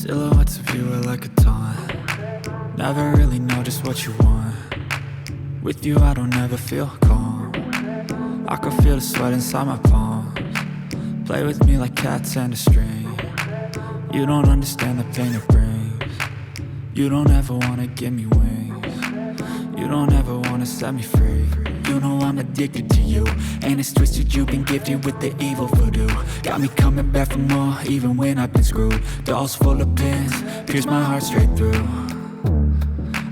Silhouettes of you are like a taunt. Never really know just what you want. With you I don't ever feel calm. I can feel the sweat inside my palms. Play with me like cats and a string. You don't understand the pain it brings. You don't ever wanna give me wings. You don't ever wanna set me free. You know I'm addicted to you, and it's twisted, you've been gifted with the evil voodoo. Got me coming back for more, even when I've been screwed. Dolls full of pins, pierce my heart straight through.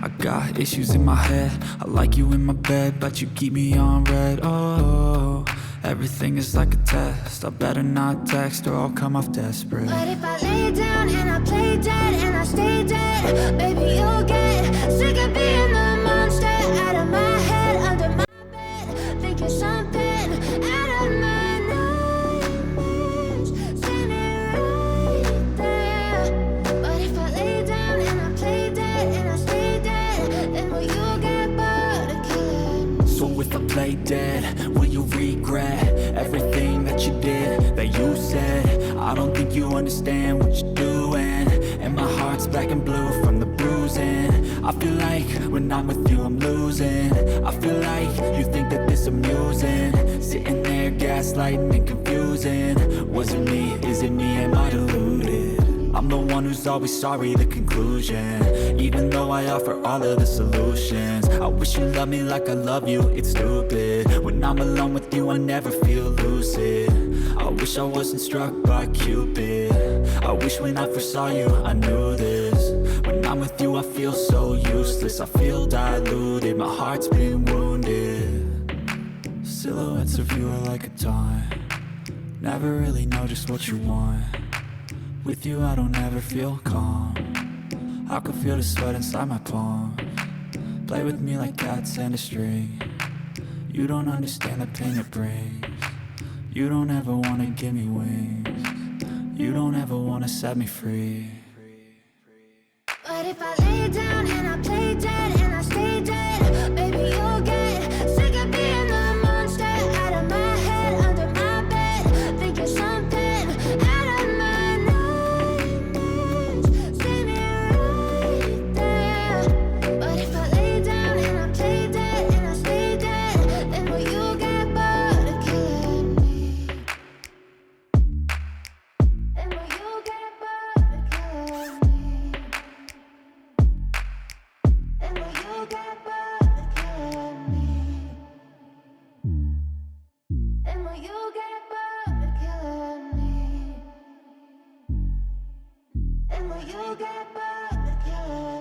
I got issues in my head, I like you in my bed, but you keep me on red. Oh, everything is like a test, I better not text or I'll come off desperate. But if I lay down and I play dead and I stay dead, baby you'll get sick of being the monster out of my head, under my bed, thinking something out of my nightmares, standing right there. But if I lay down and I play dead and I stay dead, then will you get bored of killing? So if I play dead, will you regret everything that you did, that you said? I don't think you understand what you're doing, and my heart's black and blue from the bruising. I feel like when I'm with you I'm losing. I feel like you think that this amusing, sitting there gaslighting and confusing. Was it me? Is it me? Am I deluded? I'm the one who's always sorry, the conclusion. Even though I offer all of the solutions, I wish you loved me like I love you, it's stupid. When I'm alone with you I never feel lucid. I wish I wasn't struck by Cupid. I wish when I first saw you I knew this. When I'm with you I feel so useless, I feel diluted, my heart's been wounded. Silhouettes of you are like a taunt. Never really know just what you want. With you I don't ever feel calm. I can feel the sweat inside my palms. Play with me like cats and a string. You don't understand the pain it brings. You don't ever wanna give me wings. You don't ever wanna set me free. But if I lay down and I play dead and I stay dead, baby you'll get sick of being the monster out of my head, under my bed, thinking something out of my nightmares, standing right there. But if I lay down and I play dead and I stay dead, then will you get bored of killing me? Then will you get bored of killing me? Then will you get bored of killing me? Then will you get bored of killing me? Then will you get bored of killing me?